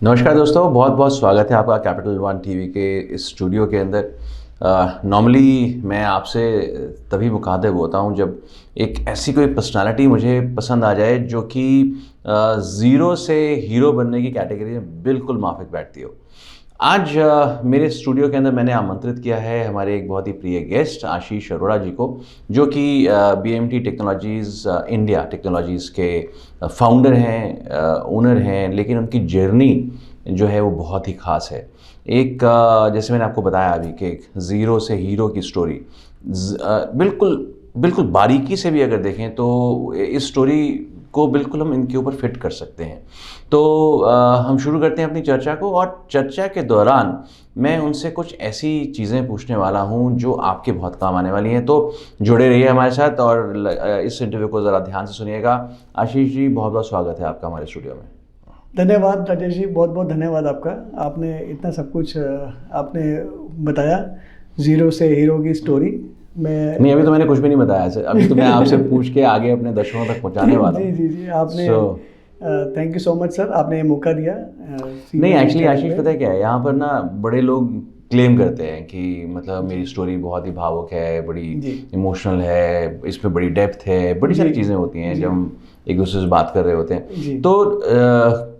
नमस्कार दोस्तों, बहुत बहुत स्वागत है आपका कैपिटल वन टीवी के इस स्टूडियो के अंदर। नॉर्मली मैं आपसे तभी मुखातिब होता हूं जब एक ऐसी कोई पर्सनालिटी मुझे पसंद आ जाए जो कि ज़ीरो से हीरो बनने की कैटेगरी में बिल्कुल माफिक बैठती हो। आज मेरे स्टूडियो के अंदर मैंने आमंत्रित किया है हमारे एक बहुत ही प्रिय गेस्ट आशीष अरोड़ा जी को, जो कि BMT टेक्नोलॉजीज़ इंडिया टेक्नोलॉजीज़ के फाउंडर हैं, ओनर हैं, लेकिन उनकी जर्नी जो है वो बहुत ही ख़ास है। एक जैसे मैंने आपको बताया अभी कि एक ज़ीरो से हीरो की स्टोरी बिल्कुल बिल्कुल बारीकी से भी अगर देखें तो इस स्टोरी को बिल्कुल हम इनके ऊपर फिट कर सकते हैं। तो हम शुरू करते हैं अपनी चर्चा को, और चर्चा के दौरान मैं उनसे कुछ ऐसी चीज़ें पूछने वाला हूं जो आपके बहुत काम आने वाली हैं। तो जुड़े रहिए हमारे साथ और इस इंटरव्यू को ज़रा ध्यान से सुनिएगा। आशीष जी, बहुत बहुत स्वागत है आपका हमारे स्टूडियो में। धन्यवाद राजेश जी, बहुत बहुत धन्यवाद आपका। आपने इतना सब कुछ आपने बताया, ज़ीरो से हीरो की स्टोरी। मैं नहीं, अभी तो मैंने कुछ भी नहीं बताया सर। अभी तो मैं आपसे पूछ के आगे अपने दर्शकों तक पहुंचाने वाला हूं। जी आपने thank you so much sir, आपने मौका दिया। नहीं, एक्चुअली आशीष पता है क्या है, यहाँ पर ना बड़े लोग क्लेम करते हैं कि मतलब मेरी स्टोरी बहुत ही भावुक है, बड़ी इमोशनल है, इसमें बड़ी डेप्थ है, बड़ी सारी चीज़ें होती हैं जब हम एक दूसरे से बात कर रहे होते हैं। तो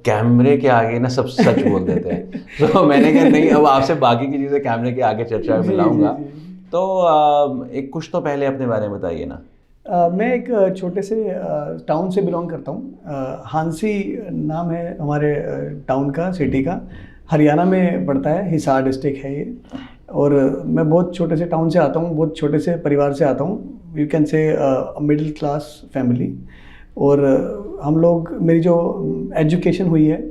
कैमरे के आगे ना सब सच बोल देते हैं। तो मैंने कहा नहीं, अब आपसे बाकी की चीज़ें कैमरे के आगे चर्चा में मिलाऊंगा। तो एक कुछ तो पहले अपने बारे में बताइए ना। मैं एक छोटे से टाउन से बिलोंग करता हूँ। हांसी नाम है हमारे टाउन का, सिटी का। हरियाणा में पड़ता है, हिसार डिस्ट्रिक्ट है ये। और मैं बहुत छोटे से टाउन से आता हूँ, बहुत छोटे से परिवार से आता हूँ। You can say middle class family. और हम लोग, मेरी जो एजुकेशन हुई है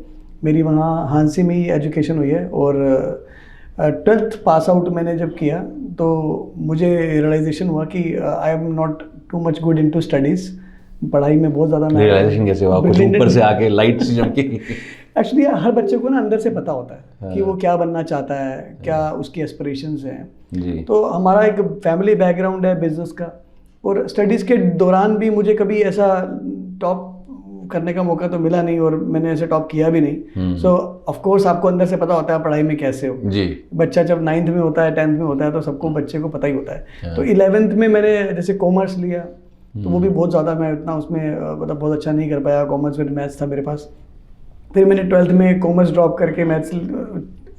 मेरी वहाँ हांसी में ही एजुकेशन हुई है। और 12th पास आउट मैंने जब किया तो मुझे रियलाइजेशन हुआ कि I am not too much good into studies. पढ़ाई में बहुत ज़्यादा रियलाइजेशन कैसे हुआ? कुछ ऊपर से आके लाइट सी चमकी? एक्चुअली हर बच्चे को ना अंदर से पता होता है कि वो क्या बनना चाहता है, क्या उसकी एस्पिरेशंस हैं जी। तो हमारा एक फैमिली बैकग्राउंड है बिजनेस का, और स्टडीज़ के दौरान भी मुझे कभी ऐसा टॉप करने का मौका तो मिला नहीं, और मैंने ऐसे टॉप किया भी नहीं। सो ऑफ कोर्स आपको अंदर से पता होता है पढ़ाई में कैसे हो जी। बच्चा जब 9th में होता है, 10th में होता है, तो सबको बच्चे को पता ही होता है। तो 11th में मैंने जैसे कॉमर्स लिया, तो वो भी बहुत ज़्यादा मैं इतना उसमें मतलब बहुत अच्छा नहीं कर पाया। कॉमर्स विद मैथ्स था मेरे पास। फिर मैंने 12th में कॉमर्स ड्रॉप करके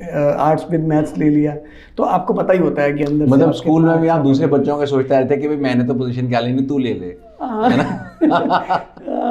आर्ट्स विद मैथ्स ले लिया। तो आपको पता ही होता है कि अंदर मतलब स्कूल में भी आप दूसरे बच्चों के सोचते रहते कि भाई मैंने तो पोजीशन क्या लेनी, तू ले ले, है ना?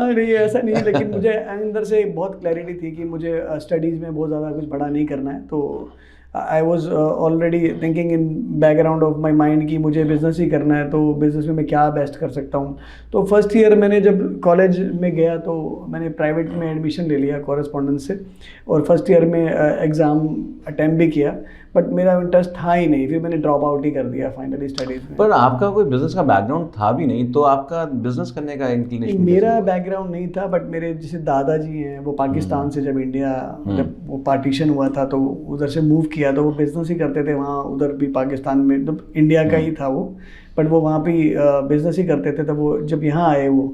नहीं ऐसा नहीं, लेकिन मुझे अंदर से बहुत क्लैरिटी थी कि मुझे स्टडीज़ में बहुत ज़्यादा कुछ बड़ा नहीं करना है। तो I was already thinking in background of my mind कि मुझे बिज़नेस ही करना है, तो बिज़नेस में मैं क्या बेस्ट कर सकता हूँ। तो फर्स्ट ईयर मैंने जब कॉलेज में गया तो मैंने प्राइवेट में एडमिशन ले लिया कॉरेस्पॉन्डेंस से, और फर्स्ट ईयर में एग्ज़ाम अटैम्प्ट भी किया, बट मेरा इंटरेस्ट था ही नहीं। फिर मैंने ड्रॉप आउट ही कर दिया फाइनली स्टडीज़ में। पर आपका कोई बिजनेस का बैकग्राउंड था भी नहीं, तो आपका बिजनेस करने का इंक्लिनेशन? मेरा बैकग्राउंड नहीं था, बट मेरे जैसे दादाजी हैं, वो पाकिस्तान से जब इंडिया जब वो पार्टीशन हुआ था तो उधर से मूव किया, तो वो बिज़नेस ही करते थे वहाँ, उधर भी पाकिस्तान में, तो इंडिया का ही था वो, बट वो वहाँ भी बिज़नेस ही करते थे। तो वो जब यहाँ आए वो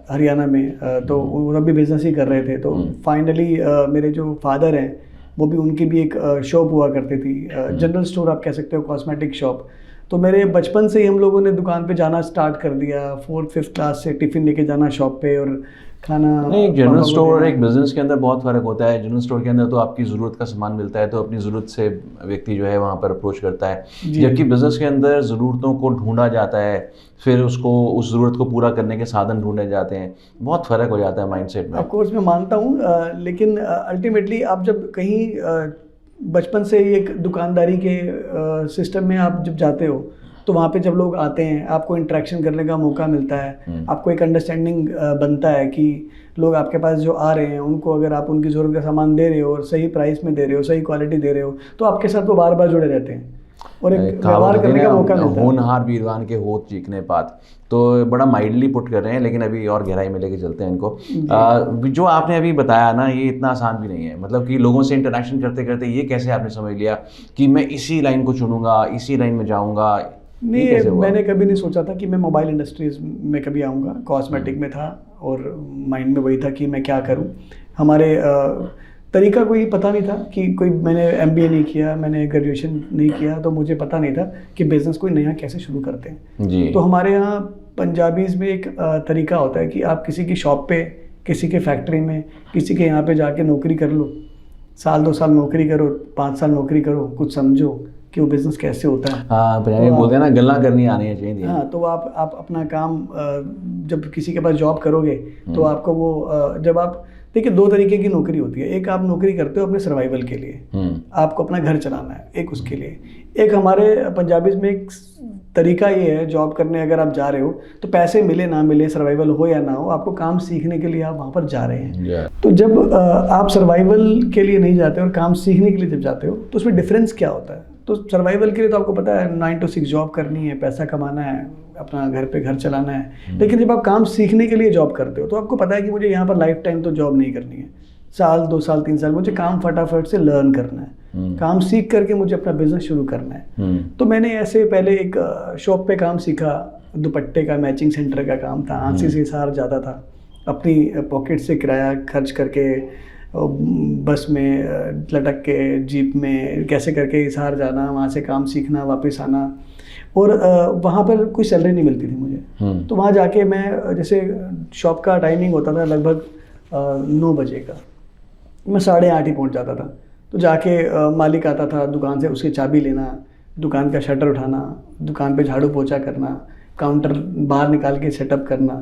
हरियाणा में, तो वो भी बिज़नेस ही कर रहे थे। तो फाइनली मेरे जो फादर हैं वो भी, उनकी भी एक शॉप हुआ करती थी, जनरल स्टोर आप कह सकते हो, कॉस्मेटिक शॉप। तो मेरे बचपन से ही हम लोगों ने दुकान पे जाना स्टार्ट कर दिया। 4th-5th क्लास से टिफ़िन लेके जाना शॉप पे और खाना। नहीं, एक जनरल स्टोर और एक बिजनेस के अंदर बहुत फ़र्क होता है। जनरल स्टोर के अंदर तो आपकी ज़रूरत का सामान मिलता है, तो अपनी ज़रूरत से व्यक्ति जो है वहाँ पर अप्रोच करता है, जबकि बिजनेस के अंदर ज़रूरतों को ढूंढा जाता है, फिर उसको उस ज़रूरत को पूरा करने के साधन ढूंढे जाते हैं। बहुत फ़र्क हो जाता है माइंडसेट में। ऑफ कोर्स मैं मानता हूँ, लेकिन अल्टीमेटली आप जब कहीं बचपन से ही एक दुकानदारी के सिस्टम में आप जब जाते हो, तो वहाँ पे जब लोग आते हैं, आपको इंटरेक्शन करने का मौका मिलता है, आपको एक अंडरस्टैंडिंग बनता है कि लोग आपके पास जो आ रहे हैं उनको अगर आप उनकी ज़रूरत का सामान दे रहे हो और सही प्राइस में दे रहे हो, सही क्वालिटी दे रहे हो, तो आपके साथ वो बार बार जुड़े रहते हैं और एक व्यवहार करने का मौका मिलता है। होनहार वीरवान के होत चीखने पात, तो बड़ा माइल्डली पुट कर रहे हैं, लेकिन अभी और गहराई में लेके चलते हैं इनको। जो आपने अभी बताया ना, ये इतना आसान भी नहीं है। मतलब कि लोगों से इंटरेक्शन करते करते ये कैसे आपने समझ लिया कि मैं इसी लाइन को चुनूंगा, इसी लाइन में जाऊंगा? नहीं, मैंने कभी नहीं सोचा था कि मैं मोबाइल इंडस्ट्रीज में कभी आऊँगा। कॉस्मेटिक में था और माइंड में वही था कि मैं क्या करूँ। हमारे तरीका कोई पता नहीं था कि कोई मैंने MBA नहीं किया, मैंने ग्रेजुएशन नहीं किया, तो मुझे पता नहीं था कि बिज़नेस कोई नया कैसे शुरू करते हैं जी। तो हमारे यहाँ पंजाबीज़ में एक तरीका होता है कि आप किसी की शॉप पे, किसी के फैक्ट्री में, किसी के यहाँ पे जाके नौकरी कर लो, 1-2 साल नौकरी करो, 5 साल नौकरी करो, कुछ समझो कि वो बिज़नेस कैसे होता है। हाँ, पंजाबी तो बोलते हैं ना, गल्ला करनी आनी चाहिए। हाँ, तो आप अपना काम जब किसी के पास जॉब करोगे तो आपको वो जब आप देखिए 2 तरीके की नौकरी होती है। एक आप नौकरी करते हो अपने सर्वाइवल के लिए, आपको अपना घर चलाना है, एक उसके लिए। एक हमारे पंजाबीज में एक तरीका ये है जॉब करने, अगर आप जा रहे हो तो पैसे मिले ना मिले, सर्वाइवल हो या ना हो, आपको काम सीखने के लिए आप वहाँ पर जा रहे हैं। तो जब आप सर्वाइवल के लिए नहीं जाते और काम सीखने के लिए जब जाते हो तो उसमें डिफरेंस क्या होता है? तो सर्वाइवल के लिए तो आपको पता है 9 to 6 जॉब करनी है, पैसा कमाना है, अपना घर पे घर चलाना है। लेकिन जब आप काम सीखने के लिए जॉब करते हो तो आपको पता है कि मुझे यहाँ पर लाइफ टाइम तो जॉब नहीं करनी है, 1 2 साल 3 साल मुझे काम फटाफट से लर्न करना है, काम सीख करके मुझे अपना बिजनेस शुरू करना है। तो मैंने ऐसे पहले एक शॉप पे काम सीखा, दुपट्टे का मैचिंग सेंटर का काम था, आंसी से हिसार जाता था, अपनी पॉकेट से किराया खर्च करके बस में लटक के जीप में कैसे करके हिसार जाना, वहाँ से काम सीखना, वापस आना। और वहाँ पर कोई सैलरी नहीं मिलती थी मुझे। तो वहाँ जाके मैं, जैसे शॉप का टाइमिंग होता था लगभग 9 बजे का, मैं 8:30 ही पहुँच जाता था। तो जाके मालिक आता था दुकान से, उसकी चाबी लेना, दुकान का शटर उठाना, दुकान पे झाड़ू पोछा करना, काउंटर बाहर निकाल के सेटअप करना।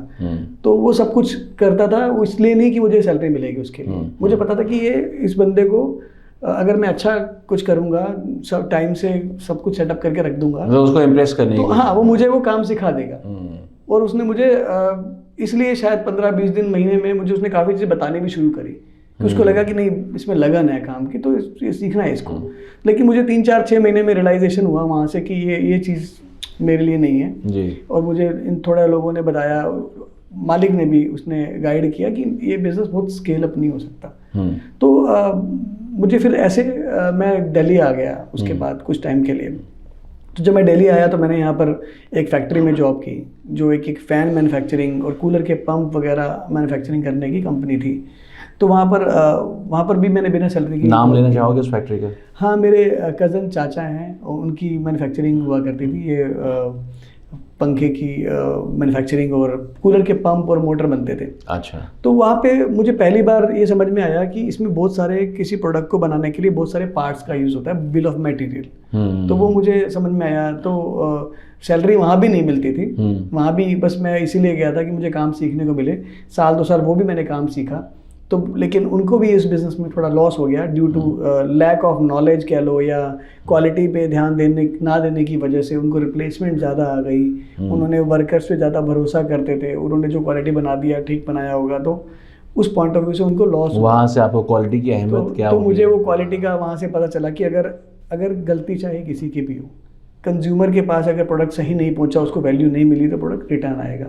तो वो सब कुछ करता था, वो इसलिए नहीं कि मुझे सैलरी मिलेगी उसके लिए। मुझे पता था कि ये इस बंदे को अगर मैं अच्छा कुछ करूँगा, सब टाइम से सब कुछ सेटअप करके रख दूंगा तो उसको इम्प्रेस करने तो हाँ, वो मुझे वो काम सिखा देगा। और उसने मुझे इसलिए शायद 15-20 दिन, महीने में मुझे उसने काफ़ी चीज़ें बतानी भी शुरू करी कि उसको लगा कि नहीं, इसमें लगन है काम की, तो ये सीखना है इसको। लेकिन मुझे 3-4-6 महीने में रियलाइजेशन हुआ वहाँ से कि ये चीज़ मेरे लिए नहीं है जी। और मुझे इन थोड़ा लोगों ने बताया, मालिक ने भी, उसने गाइड किया कि ये बिज़नेस बहुत स्केल अप नहीं हो सकता। तो मुझे फिर ऐसे मैं दिल्ली आ गया उसके बाद कुछ टाइम के लिए। तो जब मैं दिल्ली आया तो मैंने यहाँ पर एक फैक्ट्री में जॉब की, जो एक फ़ैन मैन्युफैक्चरिंग और कूलर के पंप वगैरह मैन्युफैक्चरिंग करने की कंपनी थी। तो वहाँ पर भी मैंने बिना सैलरी की। नाम लेना चाहोगे उस फैक्ट्री का? हाँ, मेरे कज़न चाचा हैं, उनकी मैन्युफैक्चरिंग हुआ करती थी। ये पंखे की मैन्युफैक्चरिंग और कूलर के पंप और मोटर बनते थे। अच्छा। तो वहाँ पे मुझे पहली बार ये समझ में आया कि इसमें बहुत सारे, किसी प्रोडक्ट को बनाने के लिए बहुत सारे पार्ट्स का यूज़ होता है, बिल ऑफ मटेरियल। तो वो मुझे समझ में आया। तो सैलरी वहाँ भी नहीं मिलती थी, वहाँ भी बस मैं इसीलिए गया था कि मुझे काम सीखने को मिले। 1-2 साल वो भी मैंने काम सीखा। तो लेकिन उनको भी इस बिज़नेस में थोड़ा लॉस हो गया due to lack of knowledge कह लो, या क्वालिटी पे ध्यान ना देने की वजह से उनको रिप्लेसमेंट ज़्यादा आ गई। उन्होंने वर्कर्स पे ज़्यादा भरोसा करते थे, उन्होंने जो क्वालिटी बना दिया, ठीक बनाया होगा, तो उस पॉइंट ऑफ व्यू से उनको लॉस। वहाँ से आपको क्वालिटी की अहमियत क्या? तो मुझे वो क्वालिटी का वहाँ से पता चला कि अगर गलती चाहे किसी की भी हो, कंज्यूमर के पास अगर प्रोडक्ट सही नहीं पहुंचा, उसको वैल्यू नहीं मिली, तो प्रोडक्ट रिटर्न आएगा।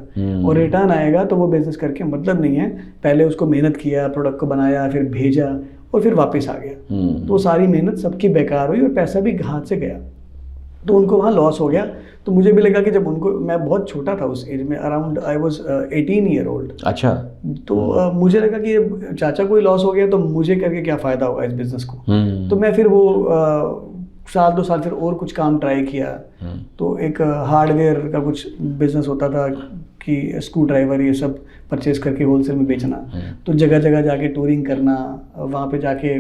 और रिटर्न आएगा तो वो बिजनेस करके मतलब नहीं है। पहले उसको मेहनत किया, प्रोडक्ट को बनाया, फिर भेजा और फिर वापस आ गया, तो सारी मेहनत सबकी बेकार हुई और पैसा भी हाथ से गया। तो उनको वहाँ लॉस हो गया। तो मुझे भी लगा कि जब उनको, मैं बहुत छोटा था उस एज में, around I was 18 year old. अच्छा। तो मुझे लगा कि चाचा को ही लॉस हो गया तो मुझे करके क्या फ़ायदा होगा इस बिज़नेस को। तो मैं फिर वो 1-2 साल फिर और कुछ काम ट्राई किया। तो एक हार्डवेयर का कुछ बिजनेस होता था कि स्क्रू ड्राइवर ये सब परचेज करके होलसेल में बेचना। तो जगह जगह जाके टूरिंग करना, वहाँ पे जाके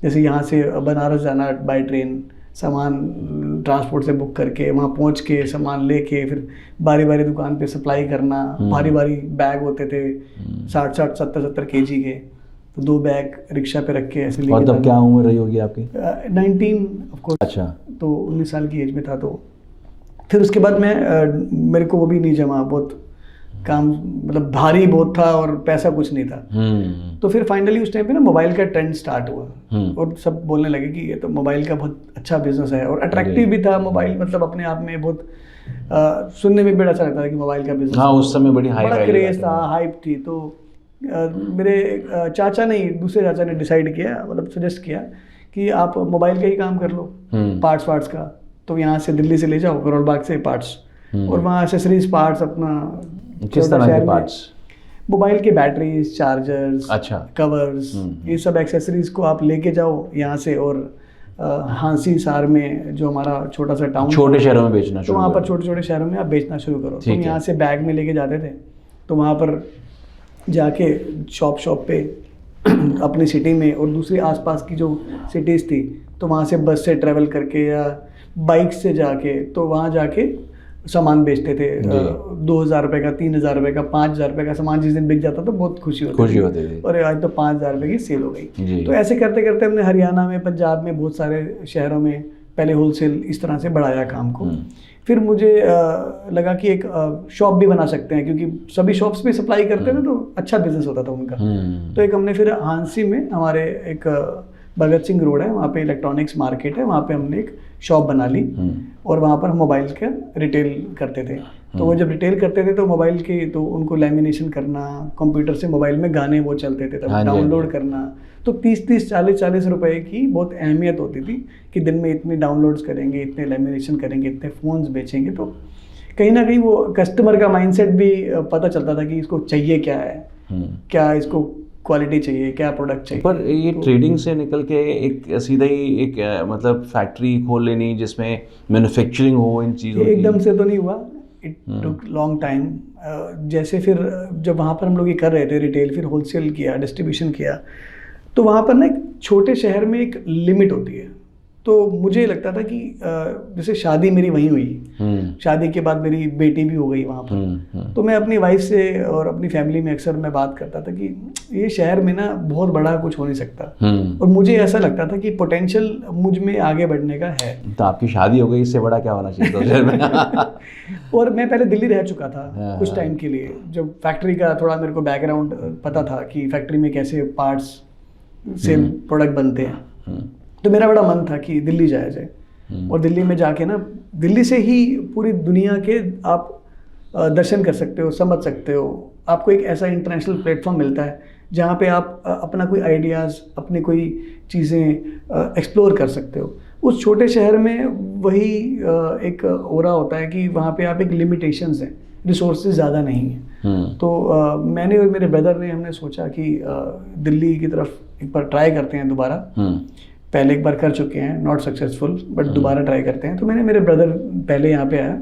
जैसे यहाँ से बनारस जाना बाय ट्रेन, सामान ट्रांसपोर्ट से बुक करके वहाँ पहुँच के सामान लेके फिर बारी बारी दुकान पे सप्लाई करना। भारी भारी बैग होते थे, 60-60, 70-70 kg के। तो 2 बैग रिक्शा पे रख के ऐसे लेके। और तब क्या उम्र रही होगी आपकी? 19 ऑफ कोर्स। अच्छा। तो 19 साल की एज में था। तो फिर उसके बाद मेरे को वो भी नहीं जमा, बहुत काम मतलब भारी बहुत था और पैसा कुछ नहीं था। तो फिर फाइनली उस टाइम पे ना मोबाइल का ट्रेंड स्टार्ट हुआ और सब बोलने लगे कि ये तो मोबाइल का बहुत अच्छा बिजनेस है और अट्रैक्टिव भी था मोबाइल, मतलब अपने आप में बहुत सुनने में बड़ा अच्छा लगता था कि मोबाइल का बिजनेस। हाँ, उस समय बड़ा क्रेज था, हाइप थी। तो मेरे चाचा ने, दूसरे चाचा ने डिसाइड किया, मतलब सजेस्ट किया कि आप मोबाइल का ही काम कर लो, पार्ट्स का। तो यहाँ से दिल्ली से ले जाओ, करोल बाग से पार्ट्स, और वहाँ एसेसरीज पार्ट्स अपना। किस तरह के पार्ट्स? मोबाइल के बैटरीज, चार्जर्स, अच्छा, कवर्स, ये सब एक्सेसरीज को आप लेके जाओ यहाँ से और हांसी सार में जो हमारा छोटा सा टाउन, छोटे शहरों में बेचना तो शुरू वहाँ पर करो। छोटे छोटे शहरों में आप बेचना शुरू करो। ठीक तुम है। यहाँ से बैग में लेके जाते थे, तो वहाँ पर जाके शॉप पे अपनी सिटी में और दूसरी आसपास की जो सिटीज़ थी, तो वहाँ से बस से ट्रैवल करके या बाइक से जाके, तो वहाँ जाके सामान बेचते थे। 2,000 रुपये का, 3,000 रुपये का, 5,000 रुपये का सामान जिस दिन बिक जाता तो बहुत खुशी होती थी। और आज तो 5,000 रुपये की सेल हो गई। तो ऐसे करते करते हमने हरियाणा में, पंजाब में, बहुत सारे शहरों में पहले होलसेल इस तरह से बढ़ाया काम को। फिर मुझे लगा कि एक शॉप भी बना सकते हैं, क्योंकि सभी शॉप्स में सप्लाई करते थे तो अच्छा बिजनेस होता था उनका। तो एक हमने फिर हांसी में, हमारे एक भगत सिंह रोड है, वहाँ पे इलेक्ट्रॉनिक्स मार्केट है, वहाँ पे हमने एक शॉप बना ली और वहाँ पर हम मोबाइल का रिटेल करते थे। तो वो जब रिटेल करते थे तो मोबाइल के, तो उनको लैमिनेशन करना, कंप्यूटर से मोबाइल में गाने वो चलते थे तब डाउनलोड करना, तो 30-30, 40-40 रुपए की बहुत अहमियत होती थी कि दिन में इतने डाउनलोड्स करेंगे, इतने लैमिनेशन करेंगे, इतने फ़ोन्स बेचेंगे। तो कहीं ना कहीं वो कस्टमर का माइंडसेट भी पता चलता था कि इसको चाहिए क्या है, क्या इसको क्वालिटी चाहिए, क्या प्रोडक्ट चाहिए। पर ये तो ट्रेडिंग से निकल के एक सीधा ही एक मतलब फैक्ट्री खोल लेनी जिसमें मैन्युफैक्चरिंग हो इन चीज़ों की? एकदम से तो नहीं हुआ, इट टुक लॉन्ग टाइम। जैसे फिर जब वहाँ पर हम लोग ये कर रहे थे रिटेल, फिर होलसेल किया, डिस्ट्रीब्यूशन किया, तो वहाँ पर ना एक छोटे शहर में एक लिमिट होती है। तो मुझे लगता था कि जैसे शादी मेरी वहीं हुई, शादी के बाद मेरी बेटी भी हो गई वहाँ पर, तो मैं अपनी वाइफ से और अपनी फैमिली में अक्सर मैं बात करता था कि ये शहर में ना बहुत बड़ा कुछ हो नहीं सकता, और मुझे ऐसा लगता था कि पोटेंशियल मुझ में आगे बढ़ने का है। तो आपकी शादी हो गई, इससे बड़ा क्या होना चाहिए था शहर में? और मैं पहले दिल्ली रह चुका था कुछ टाइम के लिए, जब फैक्ट्री का थोड़ा मेरे को बैकग्राउंड पता था कि फैक्ट्री में कैसे पार्ट्स से प्रोडक्ट बनते हैं, तो मेरा बड़ा मन था कि दिल्ली जाया जाए। और दिल्ली में जाके ना, दिल्ली से ही पूरी दुनिया के आप दर्शन कर सकते हो, समझ सकते हो। आपको एक ऐसा इंटरनेशनल प्लेटफॉर्म मिलता है जहाँ पे आप अपना कोई आइडियाज़, अपनी कोई चीज़ें एक्सप्लोर कर सकते हो। उस छोटे शहर में वही एक ओरा होता है कि वहाँ पे आप एक लिमिटेशंस हैं, रिसोर्सेज ज़्यादा नहीं हैं। तो मैंने और मेरे ब्रदर ने, हमने सोचा कि दिल्ली की तरफ एक बार ट्राई करते हैं दोबारा। पहले एक बार कर चुके हैं, नॉट सक्सेसफुल, बट दोबारा ट्राई करते हैं। तो मैंने, मेरे ब्रदर पहले यहाँ पे आया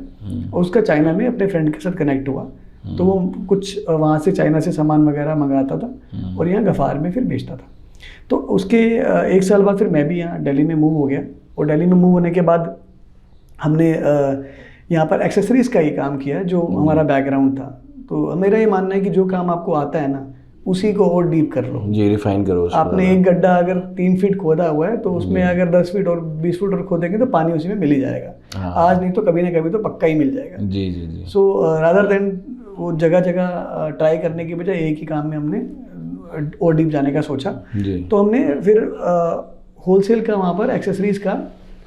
और उसका चाइना में अपने फ्रेंड के साथ कनेक्ट हुआ, तो वो कुछ वहाँ से चाइना से सामान वगैरह मंगाता था और यहाँ गफ़ार में फिर बेचता था। तो उसके 1 साल बाद फिर मैं भी यहाँ दिल्ली में मूव हो गया, और दिल्ली में मूव होने के बाद हमने यहाँ पर एक्सेसरीज़ का ही काम किया जो हमारा बैकग्राउंड था। तो मेरा ये मानना है कि जो काम आपको आता है ना, उसी को और डीप कर लो, जी, रिफाइन करो उसको। आपने एक गड्ढा अगर 3 फीट खोदा हुआ है, तो उसमें अगर 10 फीट और 20 फीट और खोदेंगे तो पानी उसी में मिल ही जाएगा। आज नहीं तो कभी ना कभी तो पक्का ही मिल जाएगा। जी जी जी। सो रादर देन वो जगह जगह ट्राई करने की बजाय एक ही काम में हमने और डीप जाने का सोचा। तो हमने फिर होलसेल का वहाँ पर एक्सेसरीज का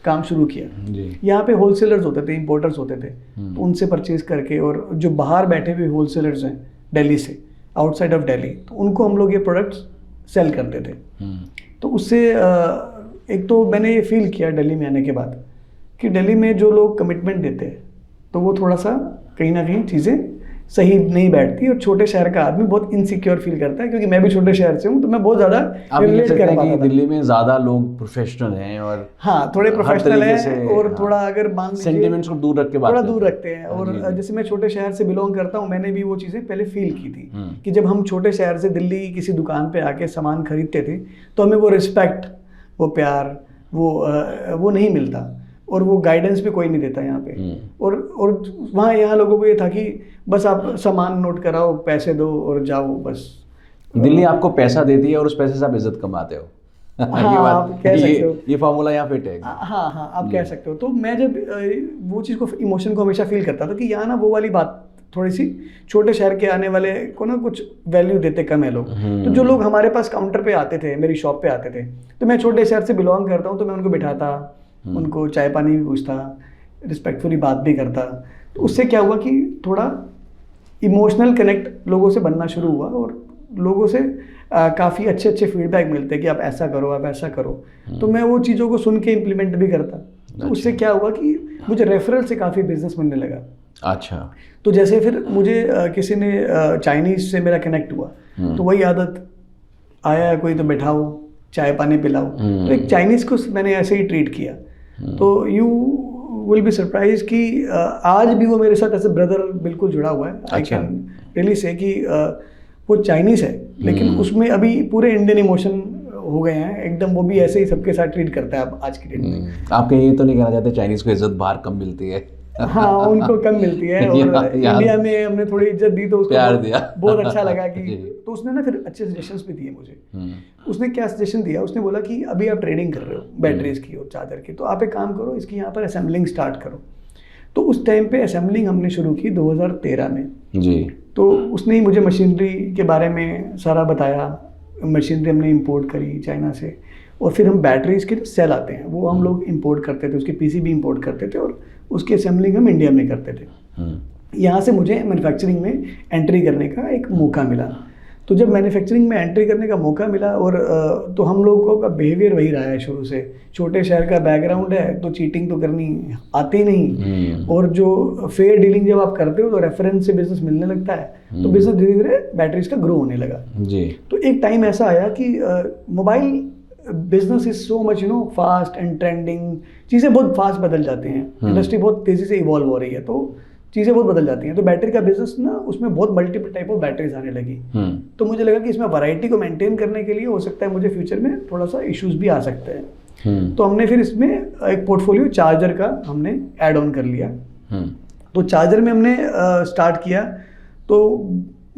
काम शुरू किया। यहाँ पे होलसेलर्स होते थे, इंपोर्टर्स होते थे, तो उनसे परचेज करके, और जो बाहर बैठे हुए होलसेलर्स हैं दिल्ली से, आउटसाइड ऑफ दिल्ली, तो उनको हम लोग ये प्रोडक्ट्स सेल करते थे। तो उससे एक तो मैंने ये फील किया दिल्ली में आने के बाद कि दिल्ली में जो लोग कमिटमेंट देते हैं तो वो थोड़ा सा कहीं ना कहीं चीज़ें सही नहीं बैठती, और छोटे शहर का आदमी बहुत इनसिक्योर फील करता है, क्योंकि मैं भी छोटे शहर से हूँ, तो मैं बहुत ज़्यादा रिलेट कर पाता था। दिल्ली में ज़्यादा लोग प्रोफेशनल हैं, और हाँ, थोड़े प्रोफेशनल हैं, और थोड़ा अगर मान लीजिए सेंटिमेंट्स को दूर रख के बात, थोड़ा दूर रखते हैं। और जैसे मैं छोटे शहर से बिलोंग करता हूँ, मैंने भी वो चीज़ें पहले फील की थी कि जब हम छोटे शहर से दिल्ली किसी दुकान पे आके सामान खरीदते थे तो हमें वो रिस्पेक्ट, वो प्यार, वो नहीं मिलता, और वो गाइडेंस भी कोई नहीं देता यहाँ पे। और वहाँ यहाँ लोगों को ये था कि बस आप सामान नोट कराओ, पैसे दो और जाओ बस। दिल्ली आपको पैसा देती है और उस पैसे से आप इज्जत कमाते हो। हाँ, आप कह सकते हो, ये फॉर्मूला यहाँ फिट है। हाँ, आप कह सकते हो। तो मैं जब वो चीज़ को, इमोशन को हमेशा फील करता था कि यहाँ ना वो वाली बात थोड़ी सी, छोटे शहर के आने वाले को ना कुछ वैल्यू देते कम है लोग। तो जो लोग हमारे पास काउंटर पे आते थे, मेरी शॉप पे आते थे, तो मैं छोटे शहर से बिलोंग करता हूँ, तो मैं उनको बिठाता, उनको चाय पानी भी पूछता, रिस्पेक्टफुली बात भी करता। तो उससे क्या हुआ कि थोड़ा इमोशनल कनेक्ट लोगों से बनना शुरू हुआ, और लोगों से काफ़ी अच्छे अच्छे फीडबैक मिलते कि आप ऐसा करो, आप ऐसा करो। तो मैं वो चीज़ों को सुन के इम्प्लीमेंट भी करता। तो उससे क्या हुआ कि मुझे रेफरल से काफ़ी बिजनेस मिलने लगा। अच्छा। तो जैसे फिर मुझे किसी ने चाइनीज़ से मेरा कनेक्ट हुआ, तो वही आदत, आया कोई तो बैठाओ, चाय पानी पिलाओ, तो एक चाइनीज़ को मैंने ऐसे ही ट्रीट किया। तो यू विल बी सरप्राइज कि आज भी वो मेरे साथ ऐसे ब्रदर बिल्कुल जुड़ा हुआ है। आई कैन रियली से कि वो चाइनीज़ है, लेकिन उसमें अभी पूरे इंडियन इमोशन हो गए हैं एकदम। वो भी ऐसे ही सबके साथ ट्रीट करता है अब आज की डेट में। आप कहीं ये तो नहीं कहना चाहते चाइनीज़ को इज्जत बाहर कम मिलती है? हाँ, उनको कम मिलती है, और इंडिया में हमने थोड़ी इज्जत दी तो उसको प्यार दिया, बहुत अच्छा लगा कि तो उसने ना फिर अच्छे सजेशंस भी दिए मुझे। उसने क्या सजेशन दिया, उसने बोला कि अभी आप ट्रेडिंग कर रहे हो बैटरीज की और चार्जर की, तो आप एक काम करो, इसकी यहाँ पर असेंबलिंग स्टार्ट करो। तो उस टाइम पे असेंबलिंग हमने शुरू की 2013 में जी। तो उसने ही मुझे मशीनरी के बारे में सारा बताया। मशीनरी हमने इंपोर्ट करी चाइना से, और फिर हम बैटरीज के जो सेल आते हैं वो हम लोग इंपोर्ट करते थे, उसके पीसीबी इंपोर्ट करते थे, और उसकी असेंबलिंग हम इंडिया में करते थे। यहाँ से मुझे मैन्युफैक्चरिंग में एंट्री करने का एक मौका मिला। तो जब मैन्युफैक्चरिंग में एंट्री करने का मौका मिला, और तो हम लोगों का बिहेवियर वही रहा है शुरू से। छोटे शहर का बैकग्राउंड है तो चीटिंग तो करनी आती नहीं, और जो फेयर डीलिंग जब आप करते हो तो रेफरेंस से बिजनेस मिलने लगता है, तो बिजनेस धीरे धीरे बैटरीज का ग्रो होने लगा जी। तो एक टाइम ऐसा आया कि mobile business is so much fast and trending, चीज़ें बहुत फास्ट बदल जाती हैं, इंडस्ट्री बहुत तेज़ी से इवॉल्व हो रही है, तो चीज़ें बहुत बदल जाती हैं। तो बैटरी का बिजनेस ना, उसमें बहुत मल्टीपल टाइप ऑफ बैटरीज आने लगी। तो मुझे लगा कि इसमें वैरायटी को मेंटेन करने के लिए हो सकता है मुझे फ्यूचर में थोड़ा सा इश्यूज भी आ सकते हैं। तो हमने फिर इसमें एक पोर्टफोलियो चार्जर का हमने ऐड ऑन कर लिया। तो चार्जर में हमने स्टार्ट किया, तो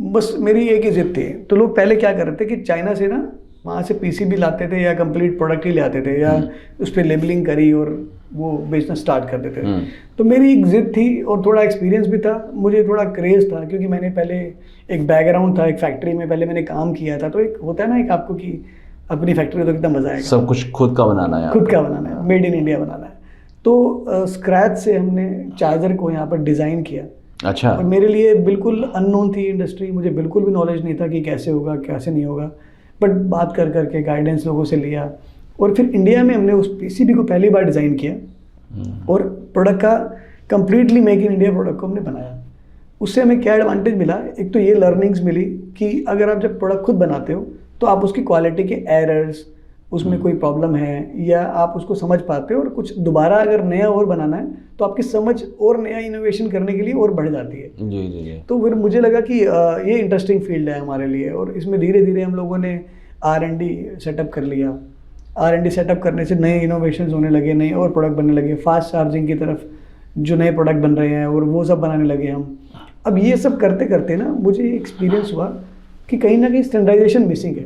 बस मेरी एक ही जिद थी। तो लोग पहले क्या कर रहे थे कि चाइना से ना वहाँ से पीसीबी लाते थे या कंप्लीट प्रोडक्ट ही ले आते थे, या उस पर लेबलिंग करी और वो बेचना स्टार्ट कर देते थे। तो मेरी एक जिद थी और थोड़ा एक्सपीरियंस भी था, मुझे थोड़ा क्रेज़ था, क्योंकि मैंने पहले एक बैकग्राउंड था, एक फैक्ट्री में पहले मैंने काम किया था। तो एक होता है ना एक आपको कि अपनी फैक्ट्री तो कितना मज़ा आएगा, सब कुछ खुद का बनाना है, खुद का बनाना है, मेड इन इंडिया बनाना है। तो स्क्रैच से हमने चार्जर को यहाँ पर डिज़ाइन किया। अच्छा। और मेरे लिए बिल्कुल अननोन थी इंडस्ट्री, मुझे बिल्कुल भी नॉलेज नहीं था कि कैसे होगा कैसे नहीं होगा, बट बात कर करके गाइडेंस लोगों से लिया, और फिर इंडिया में हमने उस पीसीबी को पहली बार डिज़ाइन किया, और प्रोडक्ट का completely make in India product को हमने बनाया। उससे हमें क्या एडवांटेज मिला, एक तो ये लर्निंग्स मिली कि अगर आप जब प्रोडक्ट खुद बनाते हो तो आप उसकी क्वालिटी के एरर्स, उसमें कोई प्रॉब्लम है या आप उसको समझ पाते हो, और कुछ दोबारा अगर नया और बनाना है तो आपकी समझ और नया इनोवेशन करने के लिए और बढ़ जाती है। जी जी जी। तो फिर मुझे लगा कि ये इंटरेस्टिंग फील्ड है हमारे लिए, और इसमें धीरे धीरे हम लोगों ने R&D सेटअप कर लिया। R&D सेटअप करने से नए इनोवेशन होने लगे, नए और प्रोडक्ट बनने लगे, फास्ट चार्जिंग की तरफ जो नए प्रोडक्ट बन रहे हैं और वो सब बनाने लगे हम। अब ये सब करते करते ना मुझे एक्सपीरियंस हुआ कि कहीं ना कहीं स्टैंडर्डाइजेशन मिसिंग है,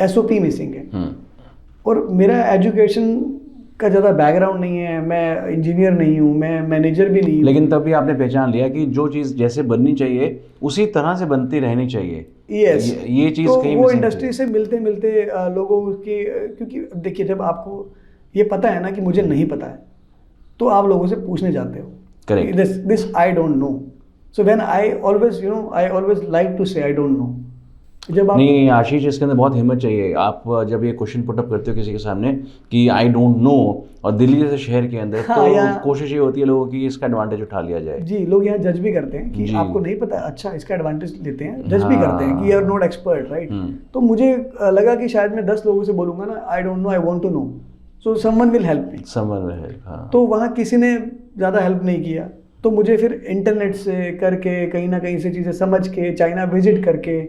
SOP मिसिंग है। और मेरा एजुकेशन का ज़्यादा बैकग्राउंड नहीं है, मैं इंजीनियर नहीं हूँ, मैं मैनेजर भी नहीं हूँ। लेकिन तब भी आपने पहचान लिया कि जो चीज़ जैसे बननी चाहिए उसी तरह से बनती रहनी चाहिए। यस, ये चीज़ तो कहीं वो इंडस्ट्री से मिलते मिलते लोगों की, क्योंकि देखिए जब आपको ये पता है ना कि मुझे नहीं पता है, तो आप लोगों से पूछने जाते हो। Correct. This I don't know, so when I always like to say I don't no. जब आप नहीं आशीष, इसके अंदर बहुत हिम्मत चाहिए। आप जब ये क्वेश्चन पुटअप करते हो किसी के सामने कि आई डोंट नो, और दिल्ली जैसे शहर के अंदर, हाँ, तो कोशिश ये होती है लोगों की इसका एडवांटेज उठा लिया जाए। जी, लोग यहाँ जज भी करते हैं कि आपको नहीं पता, अच्छा इसका एडवांटेज लेते हैं, जज भी करते हैं कि you are not expert, right. तो मुझे लगा कि शायद मैं 10 लोगों से बोलूंगा ना I don't know, I want to know, so someone will help me, someone will help. तो वहाँ किसी ने ज़्यादा हेल्प नहीं किया, तो मुझे फिर इंटरनेट से करके कहीं ना कहीं से चीज़ें समझ के, चाइना विजिट करके,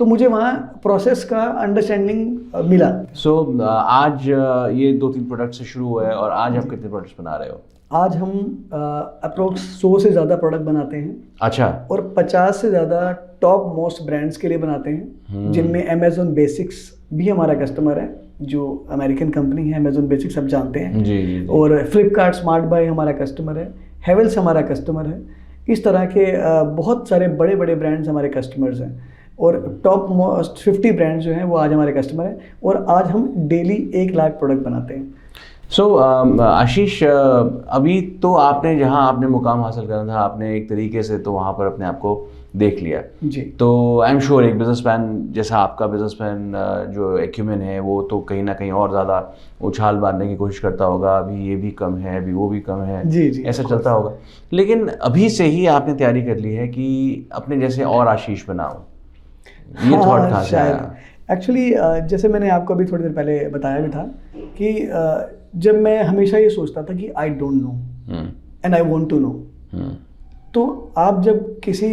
तो मुझे वहाँ प्रोसेस का अंडरस्टैंडिंग मिला। सो आज ये 2-3 प्रोडक्ट से शुरू हुआ है, और आज आप कितने प्रोडक्ट्स बना रहे हो? आज हम अप्रोक्स 100 से ज़्यादा प्रोडक्ट बनाते हैं। अच्छा। और 50 से ज़्यादा टॉप मोस्ट ब्रांड्स के लिए बनाते हैं, जिनमें अमेजोन बेसिक्स भी हमारा कस्टमर है, जो अमेरिकन कंपनी है। अमेजोन बेसिक्स सब जानते हैं जी। और फ्लिपकार्ट स्मार्ट बाय हमारा कस्टमर है, हेवल्स हमारा कस्टमर है। इस तरह के बहुत सारे बड़े बड़े ब्रांड्स हमारे कस्टमर्स हैं, और टॉप मोस्ट 50 ब्रांड्स जो हैं वो आज हमारे कस्टमर हैं, और आज हम डेली 1 लाख प्रोडक्ट बनाते हैं। सो आशीष, अभी तो आपने जहां आपने मुकाम हासिल करना था, आपने एक तरीके से तो वहां पर अपने आप को देख लिया जी। तो आई एम श्योर एक बिजनेसमैन जैसा आपका बिजनेसमैन जो एक्यूमेन है वो तो कहीं ना कहीं और ज़्यादा उछाल मारने की कोशिश करता होगा, अभी ये भी कम है, अभी वो भी कम है, जी जी, ऐसा चलता होगा। लेकिन अभी से ही आपने तैयारी कर ली है कि अपने जैसे और आशीष बनाओ, ये थॉट कहाँ से आया? एक्चुअली जैसे मैंने आपको अभी थोड़ी देर पहले बताया भी था कि जब मैं हमेशा ये सोचता था कि I don't know and I want to know, तो आप जब किसी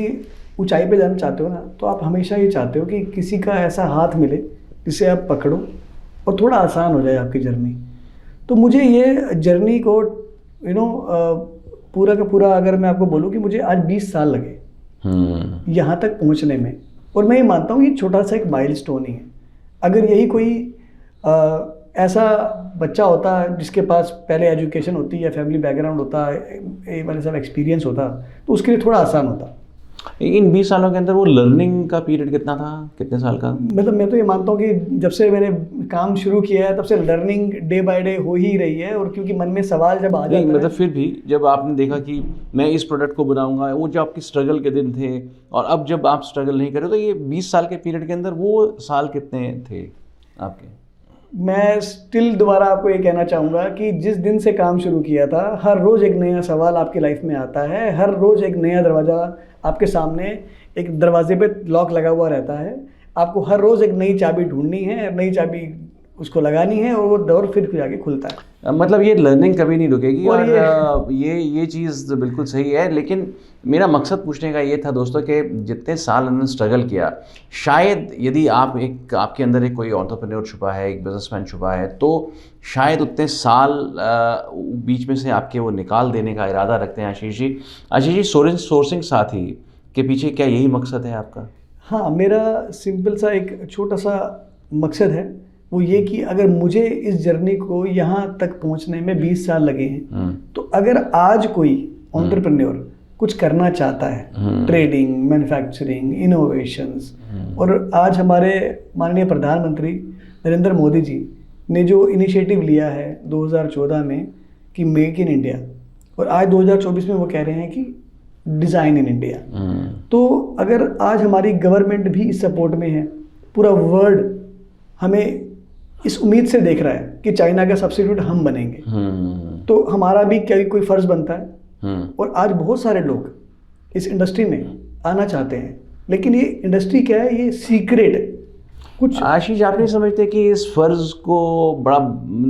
ऊंचाई पे जाना चाहते हो ना, तो आप हमेशा ये चाहते हो कि किसी का ऐसा हाथ मिले जिसे आप पकड़ो और थोड़ा आसान हो जाए आपकी जर्नी। तो मुझे ये जर्नी को पूरा का पूरा अगर मैं आपको बोलूँ कि मुझे आज 20 साल लगे यहाँ तक पहुँचने में, और मैं ये मानता हूँ ये छोटा सा एक माइलस्टोन ही है। अगर यही कोई ऐसा बच्चा होता जिसके पास पहले एजुकेशन होती या फैमिली बैकग्राउंड होता, ये वाले सब एक्सपीरियंस होता, तो उसके लिए थोड़ा आसान होता। इन 20 सालों के अंदर वो लर्निंग का पीरियड कितना था, कितने साल का? मतलब मैं तो ये मानता हूँ कि जब से मैंने काम शुरू किया है तब से लर्निंग डे बाय डे हो ही रही है। और क्योंकि मन में सवाल जब आ जाता है, मतलब फिर भी जब आपने देखा कि मैं इस प्रोडक्ट को बनाऊंगा, वो जो आपकी स्ट्रगल के दिन थे और अब जब आप स्ट्रगल नहीं कर रहे, तो ये 20 साल के पीरियड के अंदर वो साल कितने थे आपके? मैं स्टिल दोबारा आपको ये कहना चाहूँगा कि जिस दिन से काम शुरू किया था, हर रोज़ एक नया सवाल आपकी लाइफ में आता है, हर रोज़ एक नया दरवाज़ा आपके सामने, एक दरवाजे पे लॉक लगा हुआ रहता है। आपको हर रोज़ एक नई चाबी ढूंढनी है, नई चाबी उसको लगानी है और वो दौर फिर जाके खुलता है। मतलब ये लर्निंग कभी नहीं रुकेगी। और ये चीज़ बिल्कुल सही है। लेकिन मेरा मकसद पूछने का ये था दोस्तों कि जितने साल उन्होंने स्ट्रगल किया, शायद यदि आपके अंदर एक कोई एंटरप्रेन्योर छुपा है, एक बिजनेसमैन छुपा है, तो शायद उतने साल बीच में से आपके वो निकाल देने का इरादा रखते हैं आशीष जी। आशीष जी, सोर्सिंग साथी के पीछे क्या यही मकसद है आपका? हाँ, मेरा सिंपल सा एक छोटा सा मकसद है, वो ये कि अगर मुझे इस जर्नी को यहाँ तक पहुँचने में 20 साल लगे हैं, तो अगर आज कोई एंटरप्रेन्योर कुछ करना चाहता है, ट्रेडिंग, मैन्युफैक्चरिंग, इनोवेशंस, और आज हमारे माननीय प्रधानमंत्री नरेंद्र मोदी जी ने जो इनिशिएटिव लिया है 2014 में कि मेक इन इंडिया, और आज 2024 में वो कह रहे हैं कि डिज़ाइन इन इंडिया, तो अगर आज हमारी गवर्नमेंट भी इस सपोर्ट में है, पूरा वर्ल्ड हमें इस उम्मीद से देख रहा है कि चाइना का सब्स्टिट्यूट हम बनेंगे, तो हमारा भी क्या कोई फ़र्ज़ बनता है। और आज बहुत सारे लोग इस इंडस्ट्री में आना चाहते हैं, लेकिन ये इंडस्ट्री क्या है, ये सीक्रेट है कुछ। आशीष, आप नहीं समझते कि इस फ़र्ज़ को बड़ा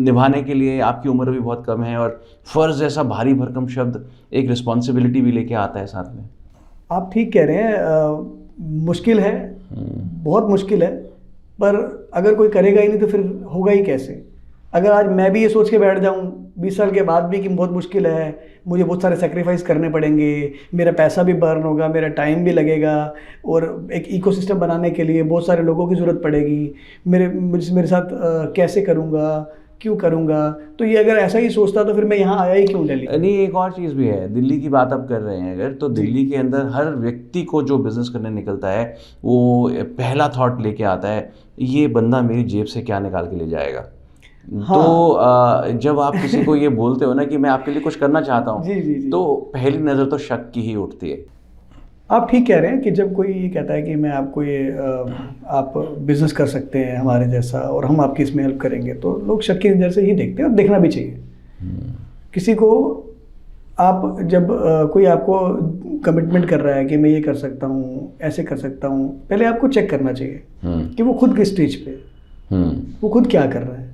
निभाने के लिए आपकी उम्र भी बहुत कम है, और फ़र्ज़ जैसा भारी भरकम शब्द एक रिस्पॉन्सिबिलिटी भी लेके आता है साथ में? आप ठीक कह रहे हैं, मुश्किल है, बहुत मुश्किल है, पर अगर कोई करेगा ही नहीं तो फिर होगा ही कैसे? अगर आज मैं भी ये सोच के बैठ जाऊं 20 साल के बाद भी कि बहुत मुश्किल है, मुझे बहुत सारे सेक्रीफाइस करने पड़ेंगे, मेरा पैसा भी बर्न होगा, मेरा टाइम भी लगेगा, और एक इकोसिस्टम बनाने के लिए बहुत सारे लोगों की ज़रूरत पड़ेगी, मेरे साथ कैसे करूँगा, क्यों करूँगा, तो ये अगर ऐसा ही सोचता तो फिर मैं यहाँ आया ही क्यों दिल्ली? नहीं, एक और चीज़ भी है, दिल्ली की बात आप कर रहे हैं अगर, तो दिल्ली के अंदर हर व्यक्ति को जो बिज़नेस करने निकलता है वो पहला थॉट लेके आता है, ये बंदा मेरी जेब से क्या निकाल के ले जाएगा। हाँ। तो जब आप किसी को ये बोलते हो ना कि मैं आपके लिए कुछ करना चाहता हूँ, जी। तो पहली नज़र तो शक की ही उठती है। आप ठीक कह रहे हैं कि जब कोई ये कहता है कि मैं आपको आप बिज़नेस कर सकते हैं हमारे जैसा और हम आपकी इसमें हेल्प करेंगे, तो लोग शक की नज़र से ही देखते हैं, और देखना भी चाहिए। किसी को आप जब कोई आपको कमिटमेंट कर रहा है कि मैं ये कर सकता हूँ, ऐसे कर सकता हूँ, पहले आपको चेक करना चाहिए कि वो खुद किस स्टेज पे, वो खुद क्या कर रहा है,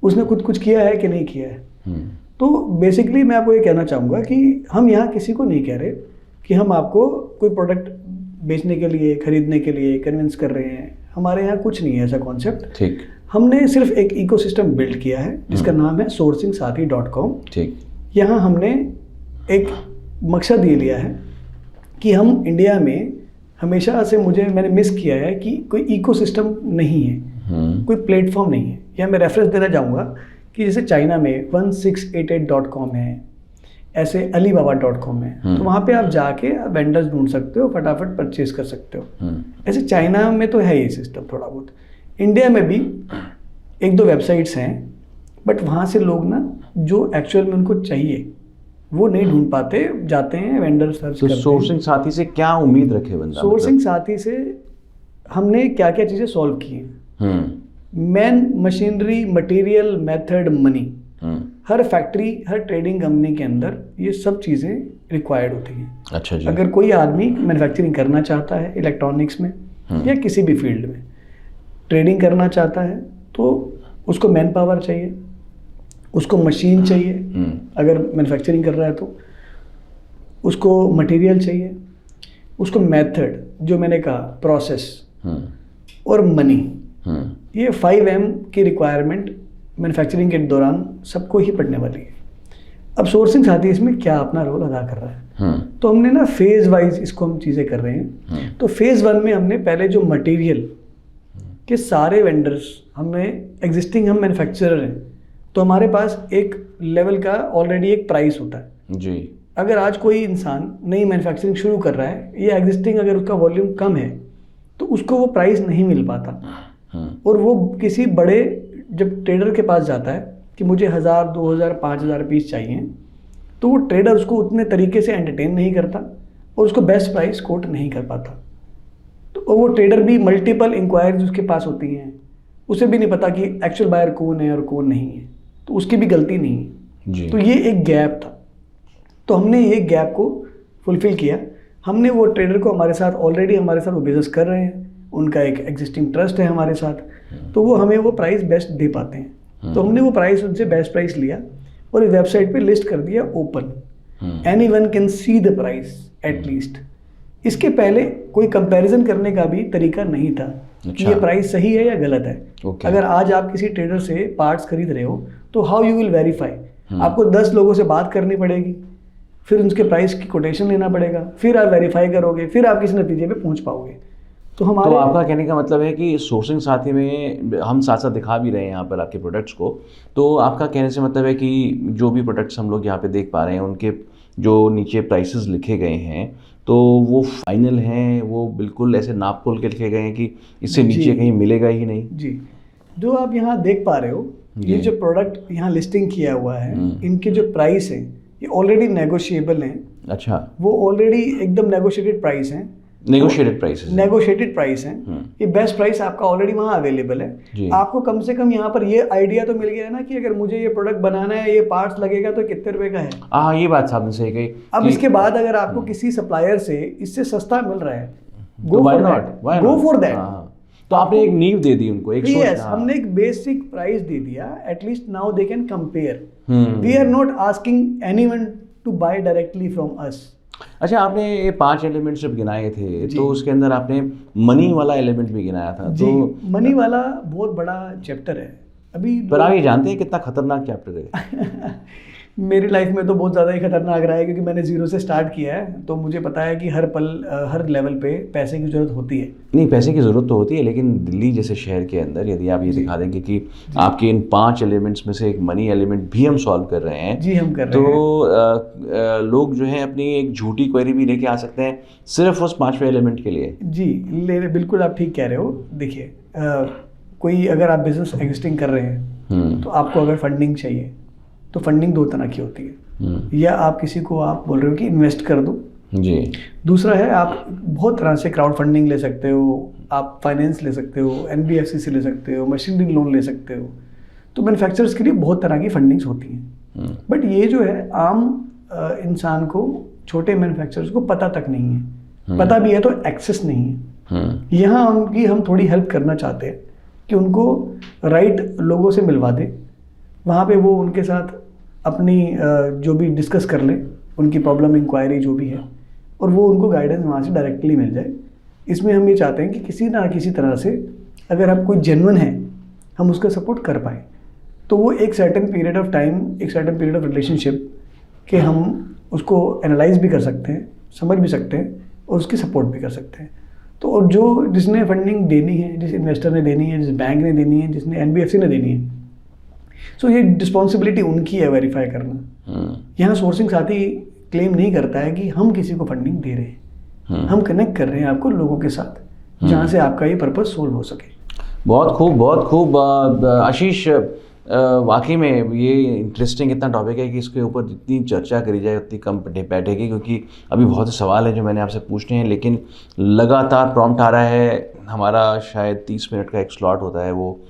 उसने खुद कुछ किया है कि नहीं किया है। तो बेसिकली मैं आपको ये कहना चाहूँगा कि हम यहाँ किसी को नहीं कह रहे कि हम आपको कोई प्रोडक्ट बेचने के लिए, खरीदने के लिए कन्विंस कर रहे हैं। हमारे यहाँ कुछ नहीं है ऐसा कॉन्सेप्ट। ठीक। हमने सिर्फ एक इकोसिस्टम बिल्ड किया है जिसका नाम है sourcingsathi.com। ठीक। यहाँ हमने एक मकसद ये लिया है कि हम इंडिया में हमेशा से मैंने मिस किया है कि कोई इकोसिस्टम नहीं है, कोई प्लेटफॉर्म नहीं है। यहाँ मैं रेफरेंस देना चाहूँगा कि जैसे चाइना में 1688.com है, ऐसे alibaba.com है, तो वहाँ पे आप जाके वेंडर्स ढूंढ सकते हो, फटाफट परचेज कर सकते हो। ऐसे चाइना में तो है ये सिस्टम थोड़ा बहुत। इंडिया में भी एक दो वेबसाइट्स हैं, बट वहाँ से लोग ना जो एक्चुअल में उनको चाहिए वो नहीं ढूंढ पाते, जाते हैं वेंडर सर्च करते हैं। सोर्सिंग साथी से क्या उम्मीद रखे बंदा? सोर्सिंग साथी से हमने क्या क्या चीज़ें सॉल्व की हैं। Man, machinery, material, method, money. हर फैक्ट्री, हर ट्रेडिंग कंपनी के अंदर ये सब चीज़ें रिक्वायर्ड होती हैं। अच्छा जी। अगर कोई आदमी मैन्युफैक्चरिंग करना चाहता है इलेक्ट्रॉनिक्स में या किसी भी फील्ड में ट्रेडिंग करना चाहता है, तो उसको मैन पावर चाहिए, उसको मशीन चाहिए, अगर मैन्युफैक्चरिंग कर रहा है तो उसको मटेरियल चाहिए, उसको मेथड जो मैंने कहा, प्रोसेस, और मनी। ये 5M की रिक्वायरमेंट मैन्युफैक्चरिंग के दौरान सबको ही पड़ने वाली है। अब सोर्सिंग साथी इसमें क्या अपना रोल अदा कर रहा है, तो हमने ना फेज वाइज इसको हम चीज़ें कर रहे हैं। तो फेज़ 1 में हमने पहले जो मटेरियल के सारे वेंडर्स, हमने एग्जिस्टिंग, हम मैन्युफैक्चरर हैं तो हमारे पास एक लेवल का ऑलरेडी एक प्राइस होता है जी। अगर आज कोई इंसान नई मैन्युफैक्चरिंग शुरू कर रहा है या एग्जिस्टिंग अगर उसका वॉल्यूम कम है तो उसको वो प्राइस नहीं मिल पाता, और वो किसी बड़े जब ट्रेडर के पास जाता है कि मुझे 1000, 2000, 5000 पीस चाहिए, तो वो ट्रेडर उसको उतने तरीके से एंटरटेन नहीं करता और उसको बेस्ट प्राइस कोट नहीं कर पाता। तो वो ट्रेडर भी मल्टीपल इंक्वायरीज उसके पास होती हैं, उसे भी नहीं पता कि एक्चुअल बायर कौन है और कौन नहीं है, तो उसकी भी गलती नहीं है जी। तो ये एक गैप था, तो हमने ये गैप को फुलफिल किया। हमने वो ट्रेडर को हमारे साथ ऑलरेडी हमारे साथ वो बिजनेस कर रहे हैं, उनका एक एग्जिस्टिंग ट्रस्ट है हमारे साथ, तो वो हमें वो प्राइस बेस्ट दे पाते हैं। तो हमने वो प्राइस उनसे बेस्ट प्राइस लिया और इस वेबसाइट पे लिस्ट कर दिया open, anyone can see the price at least. इसके पहले कोई कंपैरिजन करने का भी तरीका नहीं था कि ये प्राइस सही है या गलत है। अगर आज आप किसी ट्रेडर से पार्ट्स खरीद रहे हो तो हाउ यू विल वेरीफाई, आपको 10 लोगों से बात करनी पड़ेगी, फिर उनके प्राइस की कोटेशन लेना पड़ेगा, फिर आप वेरीफाई करोगे, फिर आप किसी नतीजे पे पहुंच पाओगे। तो हमारे, तो आपका कहने का मतलब है कि सोर्सिंग साथी में हम साथ साथ दिखा भी रहे हैं यहाँ पर आपके प्रोडक्ट्स को, तो आपका कहने से मतलब है कि जो भी प्रोडक्ट्स हम लोग यहाँ पे देख पा रहे हैं उनके जो नीचे प्राइसेस लिखे गए हैं तो वो फाइनल हैं, वो बिल्कुल ऐसे नाप तोल के लिखे गए हैं कि इससे नीचे कहीं मिलेगा ही नहीं जी। जो आप यहाँ देख पा रहे हो, ये जो प्रोडक्ट यहाँ लिस्टिंग किया हुआ है, इनके जो प्राइस हैं ये ऑलरेडी नेगोशिएबल हैं। अच्छा, वो ऑलरेडी एकदम नेगोशिएटेड प्राइस हैं, नेगोशिएटेड प्राइस हैं। ये बेस्ट प्राइस आपका ऑलरेडी वहाँ अवेलेबल है। आपको कम से कम यहाँ पर ये आइडिया तो मिल गया ना कि अगर मुझे ये प्रोडक्ट बनाना है, ये पार्ट्स लगेगा तो कितने रुपए का है। हाँ, ये बात आपने सही कही। अब इसके बाद अगर आपको किसी सप्लायर से इससे सस्ता मिल रहा है, गो फॉर दैट। तो आपने एक नींव दे दी उनको, हमने एक बेसिक प्राइस दे दिया, at least now they can compare. We are not asking anyone to buy directly from us. अच्छा, आपने ये 5 एलिमेंट्स जब गिनाए थे तो उसके अंदर आपने मनी वाला एलिमेंट भी गिनाया था। जी, तो मनी वाला बहुत बड़ा चैप्टर है अभी, पर आप ये जानते हैं कितना खतरनाक चैप्टर है? मेरी लाइफ में तो बहुत ज़्यादा ही खतरनाक रहा है, क्योंकि मैंने 0 से स्टार्ट किया है, तो मुझे पता है कि हर पल हर लेवल पे पैसे की ज़रूरत होती है। नहीं, पैसे की ज़रूरत तो होती है, लेकिन दिल्ली जैसे शहर के अंदर यदि आप ये दिखा देंगे कि आपके इन 5 एलिमेंट्स में से एक मनी एलिमेंट भी हम सॉल्व कर रहे हैं, जी हम कर रहे हैं, तो लोग जो है अपनी एक झूठी क्वेरी भी लेके आ सकते हैं सिर्फ उस 5वें एलिमेंट के लिए। जी बिल्कुल आप ठीक कह रहे हो। देखिए, कोई अगर आप बिजनेस एग्जिस्टिंग कर रहे हैं तो आपको अगर फंडिंग चाहिए तो फंडिंग 2 तरह की होती है, या आप किसी को आप बोल रहे हो कि इन्वेस्ट कर दो जी, दूसरा है आप बहुत तरह से क्राउड फंडिंग ले सकते हो, आप फाइनेंस ले सकते हो, NBFC से ले सकते हो, मशीनरी लोन ले सकते हो। तो मैन्युफैक्चरर्स के लिए बहुत तरह की फंडिंग्स होती हैं, बट ये जो है आम इंसान को, छोटे मैन्युफैक्चरर्स को पता तक नहीं है, पता भी है तो एक्सेस नहीं है। यहाँ उनकी हम थोड़ी हेल्प करना चाहते हैं कि उनको राइट लोगों से मिलवा दें, वहाँ पे वो उनके साथ अपनी जो भी डिस्कस कर लें, उनकी प्रॉब्लम इंक्वायरी जो भी है, और वो उनको गाइडेंस वहाँ से डायरेक्टली मिल जाए। इसमें हम ये चाहते हैं कि किसी ना किसी तरह से अगर आप कोई जेन्युइन है, हम उसका सपोर्ट कर पाएँ, तो वो एक सर्टेन पीरियड ऑफ टाइम, एक सर्टेन पीरियड ऑफ रिलेशनशिप के हम उसको एनालाइज भी कर सकते हैं, समझ भी सकते हैं और उसकी सपोर्ट भी कर सकते हैं। तो और जो जिसने फंडिंग देनी है, जिस इन्वेस्टर ने देनी है, जिस बैंक ने देनी है, जिसने NBFC ने देनी है, सो ये रिस्पॉन्सिबिलिटी उनकी है वेरीफाई करना। यहाँ सोर्सिंग साथी क्लेम नहीं करता है कि हम किसी को फंडिंग दे रहे हैं, हम कनेक्ट कर रहे हैं आपको लोगों के साथ जहाँ से आपका ये पर्पस सोल्व हो सके। बहुत खूब, बहुत खूब। आशीष, वाकई में ये इंटरेस्टिंग इतना टॉपिक है कि इसके ऊपर जितनी चर्चा करी जाए उतनी कम बैठेगी, क्योंकि अभी बहुत से सवाल हैं जो मैंने आपसे पूछने हैं, लेकिन लगातार प्रॉम्प्ट आ रहा है। हमारा शायद 30 मिनट का एक स्लॉट होता है वो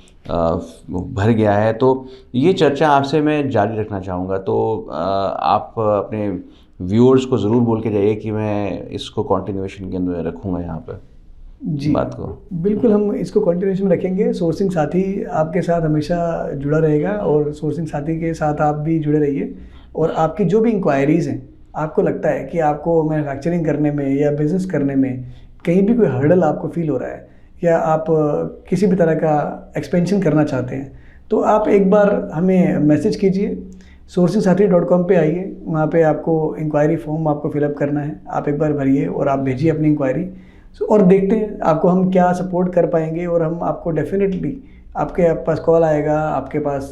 भर गया है, तो ये चर्चा आपसे मैं जारी रखना चाहूँगा। तो आप अपने व्यूअर्स को ज़रूर बोल के जाइए कि मैं इसको कंटिन्यूएशन के अंदर रखूँगा यहाँ पर जी बात को। बिल्कुल, हम इसको कंटिन्यूशन में रखेंगे। सोर्सिंग साथी आपके साथ हमेशा जुड़ा रहेगा और सोर्सिंग साथी के साथ आप भी जुड़े रहिए। और आपकी जो भी इंक्वायरीज़ हैं, आपको लगता है कि आपको मैन्युफैक्चरिंग करने में या बिज़नेस करने में कहीं भी कोई हर्डल आपको फील हो रहा है, या आप किसी भी तरह का एक्सपेंशन करना चाहते हैं, तो आप एक बार हमें मैसेज कीजिए। sourcingsathi.com पे आइए, वहाँ पे आपको इंक्वायरी फॉर्म आपको फिलअप करना है, आप एक बार भरिए और आप भेजिए अपनी इंक्वायरी, और देखते हैं आपको हम क्या सपोर्ट कर पाएंगे। और हम आपको डेफिनेटली, आपके पास कॉल आएगा, आपके पास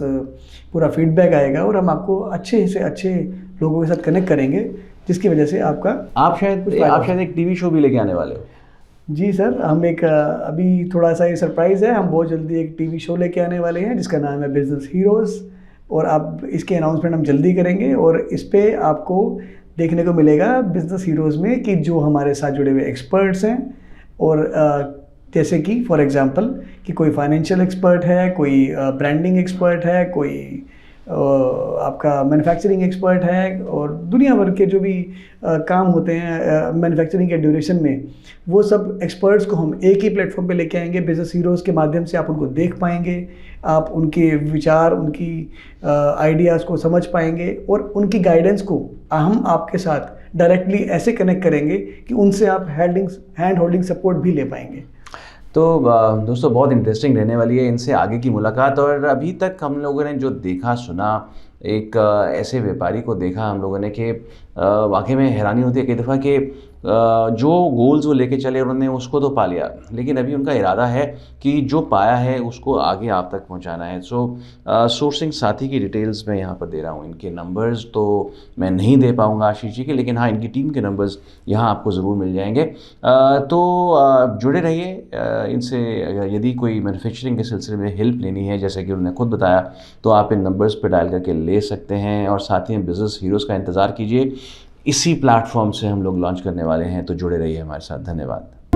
पूरा फीडबैक आएगा, और हम आपको अच्छे से अच्छे लोगों के साथ कनेक्ट करेंगे, जिसकी वजह से आप शायद एक टीवी शो भी लेके आने वाले हो। जी सर, हम एक अभी थोड़ा सा ये सरप्राइज़ है, हम बहुत जल्दी एक टीवी शो लेके आने वाले हैं जिसका नाम है बिजनेस हीरोज़, और आप इसके अनाउंसमेंट हम जल्दी करेंगे। और इस पे आपको देखने को मिलेगा बिजनेस हीरोज़ में कि जो हमारे साथ जुड़े हुए एक्सपर्ट्स हैं, और जैसे कि फॉर एग्जांपल कि कोई फाइनेंशियल एक्सपर्ट है, कोई ब्रांडिंग एक्सपर्ट है, कोई आपका मैन्युफैक्चरिंग एक्सपर्ट है, और दुनिया भर के जो भी काम होते हैं मैन्युफैक्चरिंग के ड्यूरेशन में, वो सब एक्सपर्ट्स को हम एक ही प्लेटफॉर्म पे लेके आएंगे। बिजनेस हीरोज़ के माध्यम से आप उनको देख पाएंगे, आप उनके विचार, उनकी आइडियाज़ को समझ पाएंगे, और उनकी गाइडेंस को हम आपके साथ डायरेक्टली ऐसे कनेक्ट करेंगे कि उनसे आप हैंड होल्डिंग सपोर्ट भी ले पाएंगे। तो दोस्तों, बहुत इंटरेस्टिंग रहने वाली है इनसे आगे की मुलाकात। और अभी तक हम लोगों ने जो देखा सुना, एक ऐसे व्यापारी को देखा हम लोगों ने कि वाकई में हैरानी होती है कई दफ़ा कि जो गोल्स वो लेके चले उन्होंने उसको तो पा लिया, लेकिन अभी उनका इरादा है कि जो पाया है उसको आगे आप तक पहुंचाना है। सोर्सिंग साथी की डिटेल्स मैं यहाँ पर दे रहा हूँ। इनके नंबर्स तो मैं नहीं दे पाऊँगा आशीष जी के, लेकिन हाँ, इनकी टीम के नंबर्स यहाँ आपको ज़रूर मिल जाएंगे। तो जुड़े रहिए इनसे। यदि कोई मैन्युफैक्चरिंग के सिलसिले में हेल्प लेनी है, जैसे कि उन्होंने खुद बताया, तो आप इन नंबर्स पर डायल करके ले सकते हैं। और साथ ही बिजनेस हीरोज़ का इंतज़ार कीजिए, इसी प्लेटफॉर्म से हम लोग लॉन्च करने वाले हैं। तो जुड़े रहिए हमारे साथ। धन्यवाद।